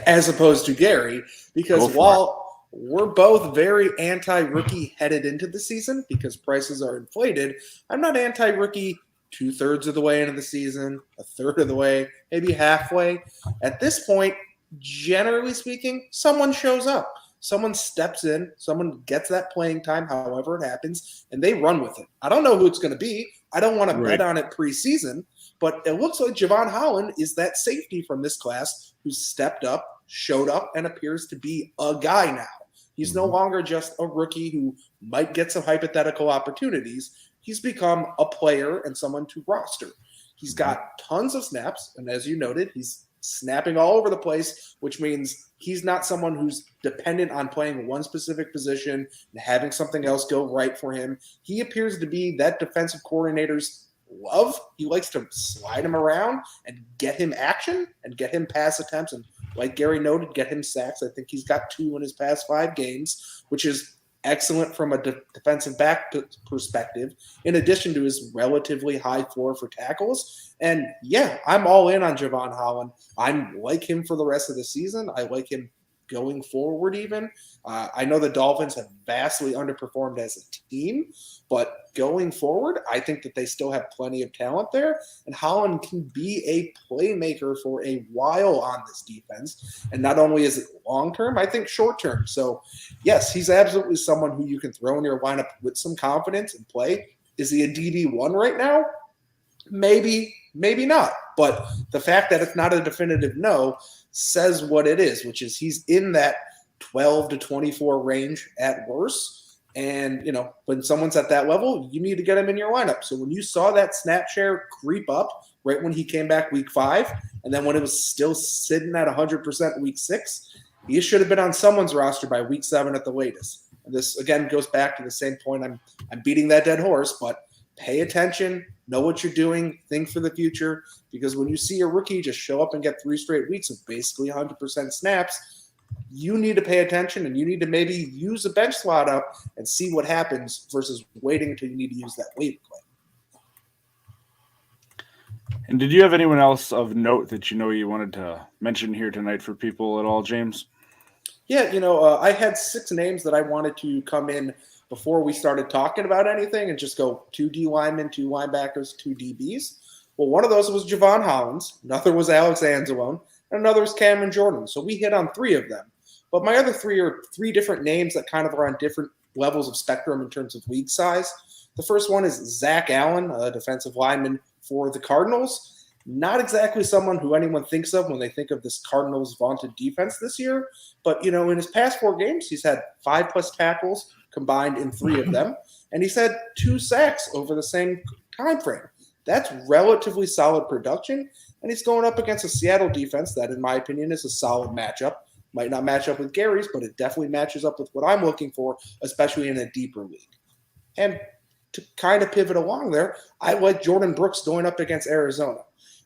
as opposed to Gary, because while we're both very anti-rookie headed into the season because prices are inflated, I'm not anti-rookie 2/3 of the way into the season, 1/3 of the way, maybe halfway. At this point, generally speaking, someone shows up. Someone steps in, someone gets that playing time, however it happens, and they run with it. I don't know who it's going to be. I don't want to bet on it preseason, but it looks like Javon Holland is that safety from this class who's stepped up, showed up, and appears to be a guy now. He's no longer just a rookie who might get some hypothetical opportunities. He's become a player and someone to roster. He's got tons of snaps, and as you noted, he's snapping all over the place, which means he's not someone who's dependent on playing one specific position and having something else go right for him. He appears to be that defensive coordinator's love. He likes to slide him around and get him action and get him pass attempts. And like Gary noted, get him sacks. I think he's got 2 in his past 5 games, which is excellent from a defensive back perspective, in addition to his relatively high floor for tackles. And I'm all in on Javon Holland. I like him for the rest of the season. I like him going forward even. I know the Dolphins have vastly underperformed as a team, but going forward, I think that they still have plenty of talent there, and Holland can be a playmaker for a while on this defense. And not only is it long-term, I think short-term. So, yes, he's absolutely someone who you can throw in your lineup with some confidence and play. Is he a DB1 right now? Maybe, maybe not. But the fact that it's not a definitive no says what it is, which is he's in that 12 to 24 range at worst. And, when someone's at that level, you need to get him in your lineup. So when you saw that snap share creep up right when he came back week 5, and then when it was still sitting at 100% week 6, he should have been on someone's roster by week 7 at the latest. And this, again, goes back to the same point. I'm beating that dead horse, but pay attention, know what you're doing, think for the future, because when you see a rookie just show up and get 3 straight weeks of basically 100% snaps, you need to pay attention, and you need to maybe use a bench slot up and see what happens versus waiting until you need to use that waiver claim. And did you have anyone else of note that you wanted to mention here tonight for people at all, James? Yeah, I had 6 names that I wanted to come in before we started talking about anything and just go 2 D linemen, 2 linebackers, 2 DBs. Well, one of those was Javon Holland, another was Alex Anzalone, and another was Cameron Jordan. So we hit on 3 of them. But my other 3 are 3 different names that kind of are on different levels of spectrum in terms of league size. The first one is Zach Allen, a defensive lineman for the Cardinals. Not exactly someone who anyone thinks of when they think of this Cardinals vaunted defense this year. But, in his past 4 games, he's had 5+ tackles combined in 3 of them. And he's had 2 sacks over the same time frame. That's relatively solid production. And he's going up against a Seattle defense that, in my opinion, is a solid matchup. Might not match up with Gary's, but it definitely matches up with what I'm looking for, especially in a deeper league. And kind of pivot along there, I like Jordan Brooks going up against Arizona.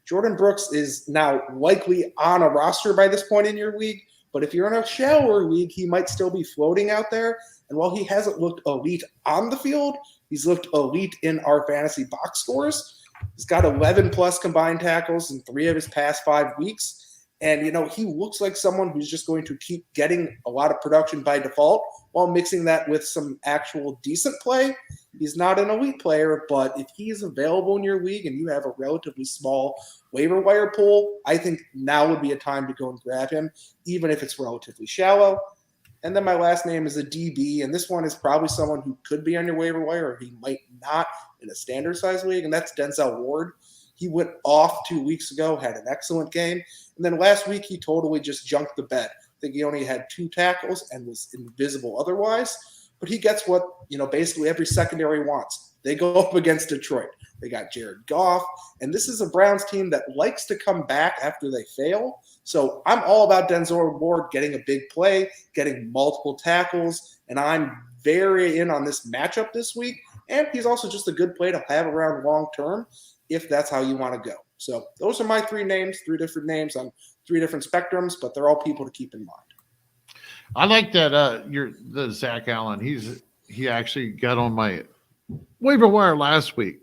Jordan Brooks is now likely on a roster by this point in your league, but if you're in a shallower league, he might still be floating out there. And while he hasn't looked elite on the field, he's looked elite in our fantasy box scores. He's got 11-plus combined tackles in 3 of his past 5 weeks. And, he looks like someone who's just going to keep getting a lot of production by default while mixing that with some actual decent play. He's not an elite player, but if he's available in your league and you have a relatively small waiver wire pool, I think now would be a time to go and grab him, even if it's relatively shallow. And then my last name is a DB, and this one is probably someone who could be on your waiver wire or he might not in a standard size league, and that's Denzel Ward. He went off 2 weeks ago, had an excellent game. And then last week, he totally just junked the bed. I think he only had 2 tackles and was invisible otherwise. But he gets what, basically every secondary wants. They go up against Detroit. They got Jared Goff. And this is a Browns team that likes to come back after they fail. So I'm all about Denzel Ward getting a big play, getting multiple tackles. And I'm very in on this matchup this week. And he's also just a good play to have around long term if that's how you want to go. So those are my 3 names, 3 different names on 3 different spectrums, but they're all people to keep in mind. I like that the Zach Allen. He actually got on my waiver wire last week,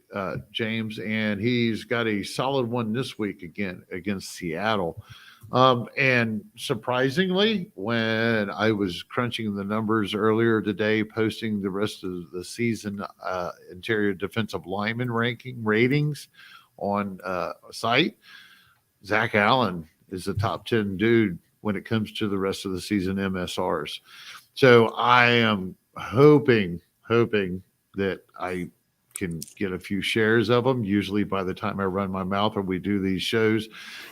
James, and he's got a solid one this week again against Seattle. And surprisingly, when I was crunching the numbers earlier today, posting the rest of the season interior defensive lineman ratings on a site, Zach Allen is the top 10 dude when it comes to the rest of the season MSRs. So I am hoping that I can get a few shares of them. Usually by the time I run my mouth or we do these shows,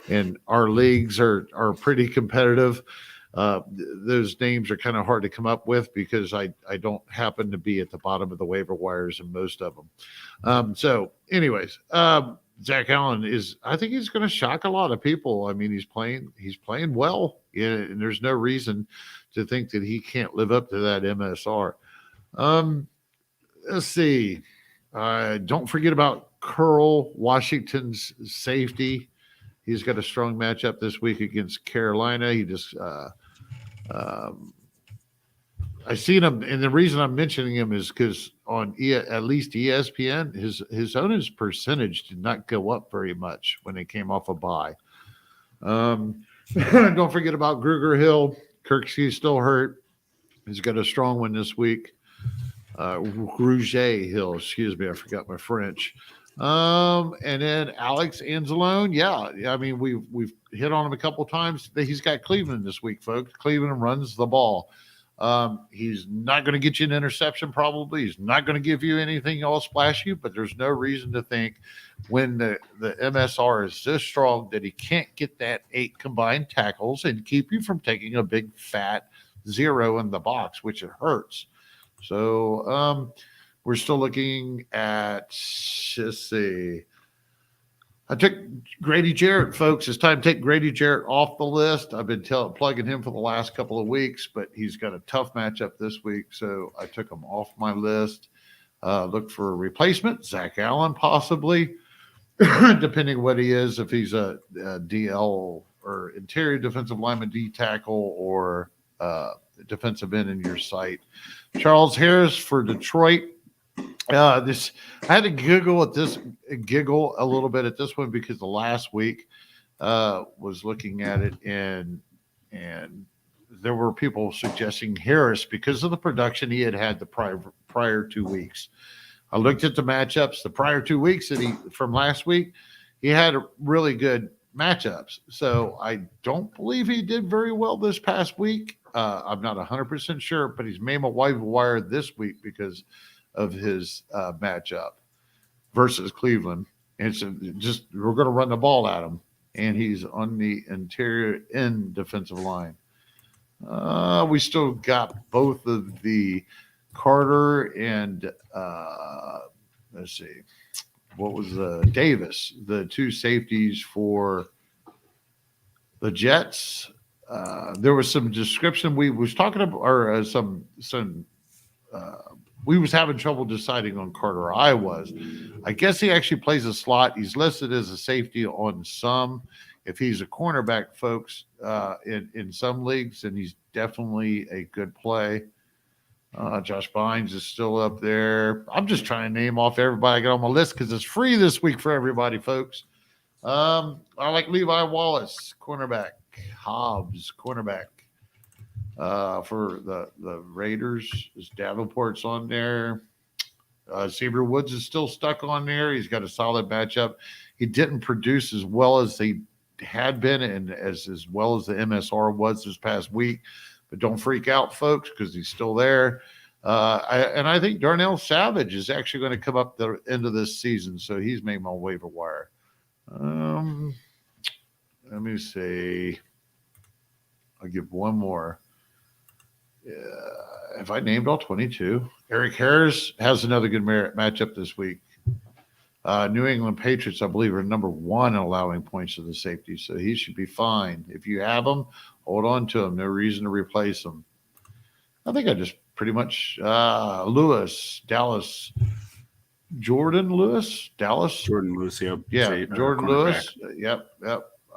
and our leagues are pretty competitive. Those names are kind of hard to come up with because I don't happen to be at the bottom of the waiver wires in most of them. So anyways, Zach Allen I think he's going to shock a lot of people. I mean, he's playing well, and there's no reason to think that he can't live up to that MSR. Let's see. Don't forget about Curl, Washington's safety. He's got a strong matchup this week against Carolina. He just I seen him, and the reason I'm mentioning him is because on at least ESPN, his owner's percentage did not go up very much when they came off a bye. Don't forget about Gruger Hill. Kirksey's still hurt. He's got a strong one this week. Gruger Hill, excuse me, I forgot my French. And then Alex Anzalone, yeah. I mean, we've hit on him a couple times. He's got Cleveland this week, folks. Cleveland runs the ball. He's not going to get you an interception, probably. He's not going to give you anything all splashy, but there's no reason to think when the MSR is this strong that he can't get that 8 combined tackles and keep you from taking a big fat 0 in the box, which it hurts. So we're still looking at, let's see. I took Grady Jarrett, folks. It's time to take Grady Jarrett off the list. I've been plugging him for the last couple of weeks, but he's got a tough matchup this week, so I took him off my list. Look for a replacement, Zach Allen possibly, depending what he is, if he's a DL or interior defensive lineman, D tackle, or defensive end in your site. Charles Harris for Detroit. I had to giggle a little bit at this one because the last week was looking at it and there were people suggesting Harris because of the production he had the prior 2 weeks. I looked at the matchups the prior 2 weeks from last week. He had really good matchups, so I don't believe he did very well this past week. I'm not 100% sure, but he's made my waiver wire this week because of his matchup versus Cleveland. And so we're going to run the ball at him, and he's on the interior end defensive line. We still got both of the Carter and let's see, what was Davis, the 2 safeties for the Jets. There was some description we was talking about, or some we was having trouble deciding on Carter. I was. I guess he actually plays a slot. He's listed as a safety on some. If he's a cornerback, folks, in some leagues, and he's definitely a good play. Josh Bynes is still up there. I'm just trying to name off everybody I got on my list because it's free this week for everybody, folks. I like Levi Wallace, cornerback. Hobbs, cornerback. For the Raiders, is Davenport's on there. Xavier Woods is still stuck on there. He's got a solid matchup. He didn't produce as well as he had been and as well as the MSR was this past week. But don't freak out, folks, because he's still there. I think Darnell Savage is actually going to come up the end of this season, so he's made my waiver wire. Let me see. I'll give one more. Have I named all 22? Eric Harris has another good matchup this week. New England Patriots, I believe, are number 1 in allowing points to the safety, so he should be fine. If you have him, hold on to him. No reason to replace him. I think I just pretty much Lewis, Dallas. Jordan Lewis, Dallas. Jordan Lewis, yep. Yeah, Jordan Lewis. Yep.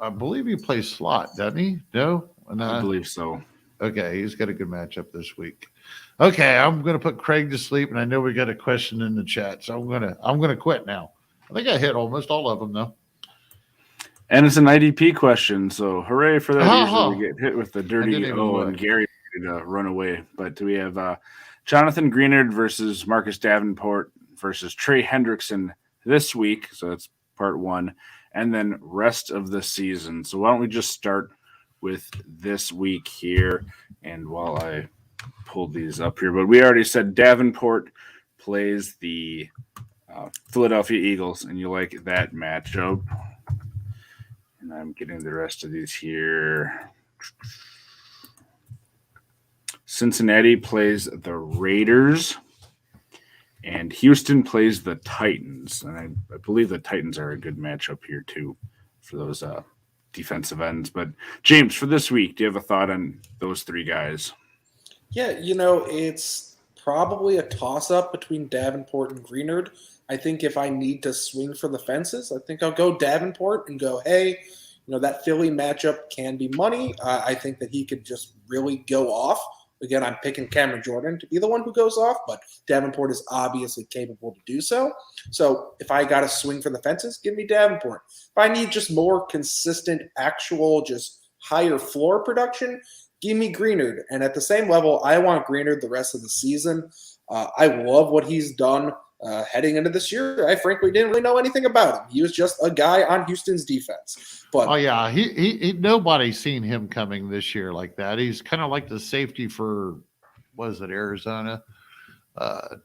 I believe he plays slot, doesn't he? No? I believe so. Okay, he's got a good matchup this week. Okay, I'm going to put Kraig to sleep, and I know we got a question in the chat, so I'm gonna quit now. I think I hit almost all of them though. And it's an IDP question, so hooray for that! Usually we get hit with the dirty O, and Gary to run away. But we have Jonathan Greenard versus Marcus Davenport versus Trey Hendrickson this week, so that's part 1, and then rest of the season. So why don't we just start with this week here, and while I pull these up here, but we already said Davenport plays the Philadelphia Eagles, and you like that matchup. And I'm getting the rest of these here. Cincinnati plays the Raiders, and Houston plays the Titans. And I believe the Titans are a good matchup here too for those defensive ends. But James, for this week, do you have a thought on those 3 guys? Yeah, it's probably a toss-up between Davenport and Greenard. I think if I need to swing for the fences, I think I'll go Davenport and go, hey, that Philly matchup can be money. I think that he could just really go off. Again, I'm picking Cameron Jordan to be the one who goes off, but Davenport is obviously capable to do so. So if I got to swing for the fences, give me Davenport. If I need just more consistent, actual, just higher floor production, give me Greenard. And at the same level, I want Greenard the rest of the season. I love what he's done heading into this year. I frankly didn't really know anything about him. He was just a guy on Houston's defense. But he nobody's seen him coming this year like that. He's kind of like the safety for, what is it, Arizona?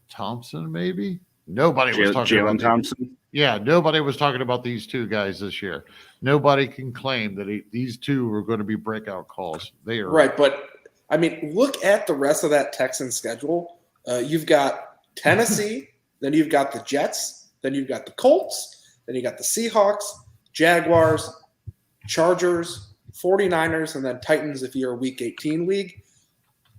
Thompson, maybe? Nobody was talking about Thompson. Yeah, nobody was talking about these 2 guys this year. Nobody can claim that these 2 are going to be breakout calls. They are right, but I mean, look at the rest of that Texans schedule. You've got Tennessee, then you've got the Jets, then you've got the Colts, then you got the Seahawks, Jaguars, Chargers, 49ers, and then Titans if you're a Week 18 league.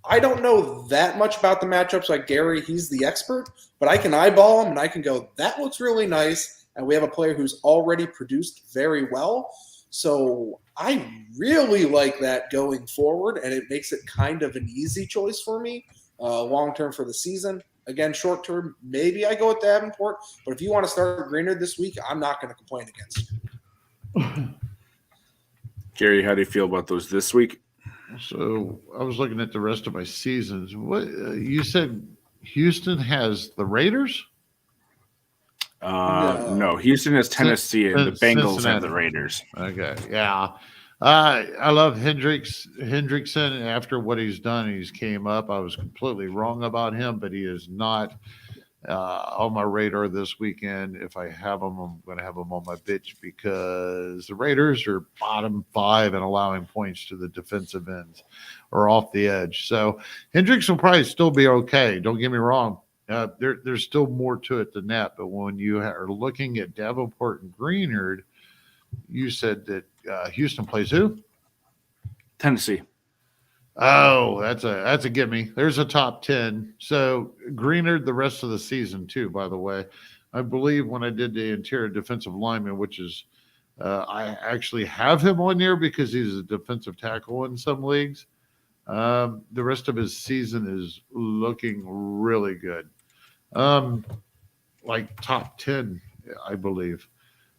I don't know that much about the matchups like Gary. He's the expert, but I can eyeball them and I can go, that looks really nice. And we have a player who's already produced very well. So I really like that going forward, and it makes it kind of an easy choice for me long-term for the season. Again, short-term, maybe I go with Davenport, but if you want to start Greenard this week, I'm not going to complain against you. Gary, how do you feel about those this week? So I was looking at the rest of my seasons. What you said? Houston has the Raiders? No, Houston has Tennessee, and the Bengals Cincinnati. have the Raiders. Okay, yeah. I love Hendrickson. After what he's done, he's came up. I was completely wrong about him, but he is not on my radar this weekend. If I have him, I'm going to have him on my bench because the Raiders are bottom 5 in allowing points to the defensive ends or off the edge. So Hendricks will probably still be okay. Don't get me wrong. There's still more to it than that. But when you are looking at Davenport and Greenard, you said that Houston plays who? Tennessee. Oh, that's a gimme. There's a top 10. So Greenard the rest of the season too, by the way. I believe when I did the interior defensive lineman, which is I actually have him on there because he's a defensive tackle in some leagues. The rest of his season is looking really good. Like top 10, I believe.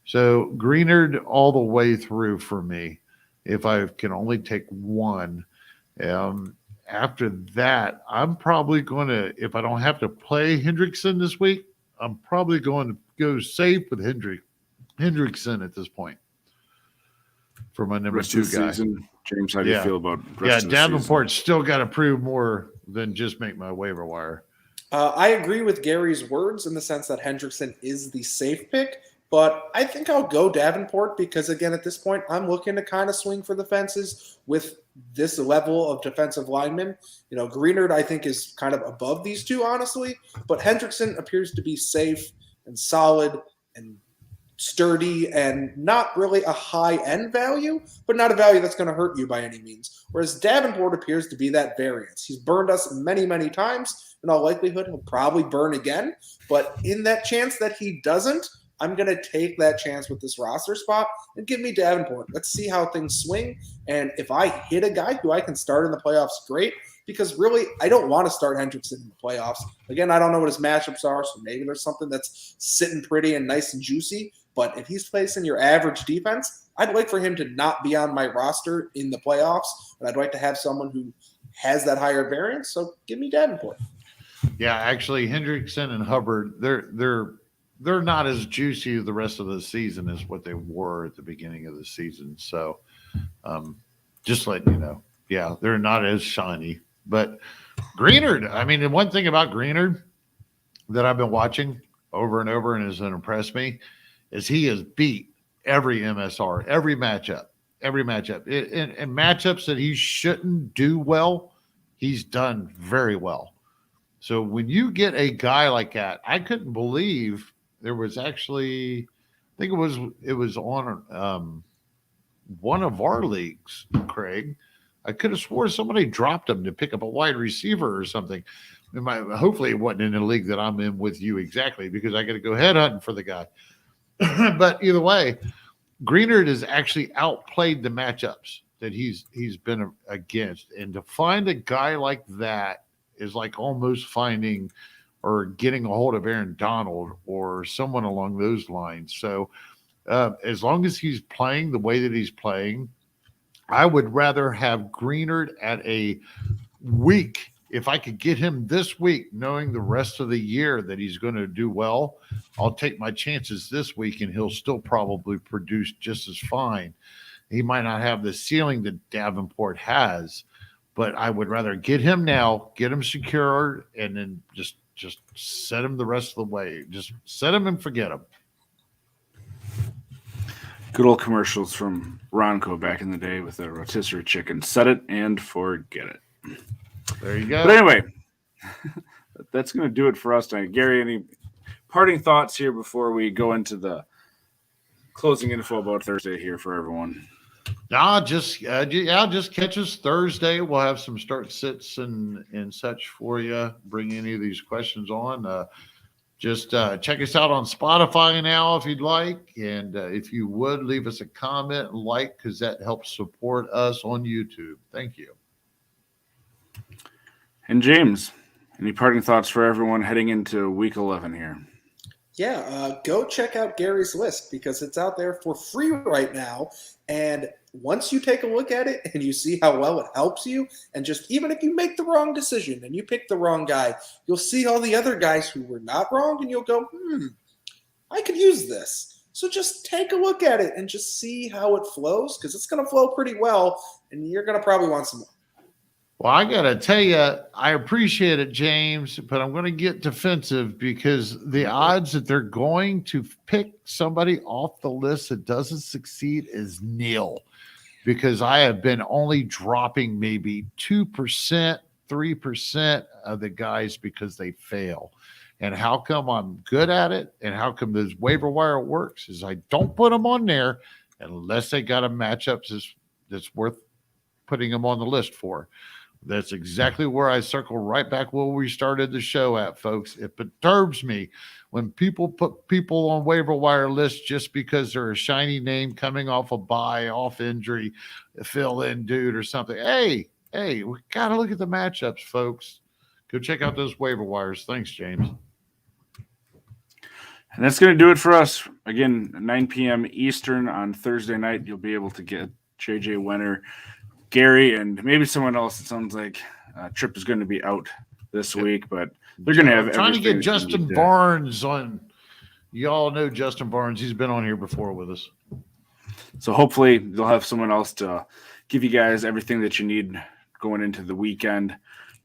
So Greenard all the way through for me, if I can only take one. After that, I'm probably going to, if I don't have to play Hendrickson this week, I'm probably going to go safe with Hendrickson at this point for my number 2 guy. Season. James, how do you feel about Davenport's still got to prove more than just make my waiver wire. I agree with Gary's words in the sense that Hendrickson is the safe pick, but I think I'll go Davenport because, again, at this point, I'm looking to kind of swing for the fences with this level of defensive lineman. You know, Greenard, I think, is kind of above these two, honestly, but Hendrickson appears to be safe and solid and sturdy and not really a high-end value, but not a value that's going to hurt you by any means. Whereas Davenport appears to be that variance. He's burned us many, many times. In all likelihood, he'll probably burn again. But in that chance that he doesn't, I'm going to take that chance with this roster spot and give me Davenport. Let's see how things swing. And if I hit a guy who I can start in the playoffs, great. Because really, I don't want to start Hendrickson in the playoffs. Again, I don't know what his matchups are, so maybe there's something that's sitting pretty and nice and juicy. But if he's placing your average defense, I'd like for him to not be on my roster in the playoffs. And I'd like to have someone who has that higher variance. So give me Davenport. Yeah, actually, Hendrickson and Hubbard, they're not as juicy the rest of the season as what they were at the beginning of the season. So just letting you know, yeah, they're not as shiny. But Greenard, I mean, the one thing about Greenard that I've been watching over and over and has impressed me is he has beat every MSR, every matchup. In matchups that he shouldn't do well, he's done very well. So when you get a guy like that, I couldn't believe there was actually, I think it was on one of our leagues, Kraig. I could have swore somebody dropped him to pick up a wide receiver or something. Hopefully it wasn't in the league that I'm in with you exactly because I got to go headhunting for the guy. But either way, Greenard has actually outplayed the matchups that he's been against. And to find a guy like that is like almost finding or getting a hold of Aaron Donald or someone along those lines. So as long as he's playing the way that he's playing, I would rather have Greenard at a week. If I could get him this week, knowing the rest of the year that he's going to do well, I'll take my chances this week and he'll still probably produce just as fine. He might not have the ceiling that Davenport has, but I would rather get him now, get him secured, and then just set him the rest of the way. Just set him and forget him. Good old commercials from Ronco back in the day with the rotisserie chicken. Set it and forget it. There you go. But anyway, that's going to do it for us tonight. Gary, any parting thoughts here before we go into the closing info about Thursday here for everyone? No, just catch us Thursday. We'll have some start sits and such for you. Bring any of these questions on. Just check us out on Spotify now if you'd like. And if you would, leave us a comment and like because that helps support us on YouTube. Thank you. And James, any parting thoughts for everyone heading into week 11 here? Yeah, go check out Gary's list because it's out there for free right now. And once you take a look at it and you see how well it helps you, and just even if you make the wrong decision and you pick the wrong guy, you'll see all the other guys who were not wrong and you'll go, I could use this. So just take a look at it and just see how it flows because it's going to flow pretty well and you're going to probably want some more. Well, I got to tell you, I appreciate it, James, but I'm going to get defensive because the odds that they're going to pick somebody off the list that doesn't succeed is nil because I have been only dropping maybe 2%, 3% of the guys because they fail. And how come I'm good at it and how come this waiver wire works is I don't put them on there unless they got a matchup that's worth putting them on the list for. That's exactly where I circle right back where we started the show at, folks. It perturbs me when people put people on waiver wire lists just because they're a shiny name coming off a bye, off injury, a fill-in dude or something. Hey, we got to look at the matchups, folks. Go check out those waiver wires. Thanks, James. And that's going to do it for us. Again, 9 p.m. Eastern on Thursday night, you'll be able to get JJ Wenner, Gary, and maybe someone else. It sounds like Tripp is going to be out this week, but they're going to have trying to get Justin Barnes on. Y'all know Justin Barnes. He's been on here before with us. So hopefully they'll have someone else to give you guys everything that you need going into the weekend.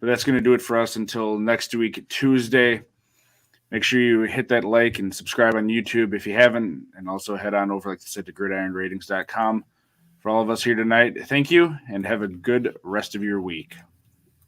But that's going to do it for us until next week, Tuesday. Make sure you hit that like and subscribe on YouTube if you haven't, and also head on over, like I said, to gridironratings.com. For all of us here tonight, thank you, and have a good rest of your week.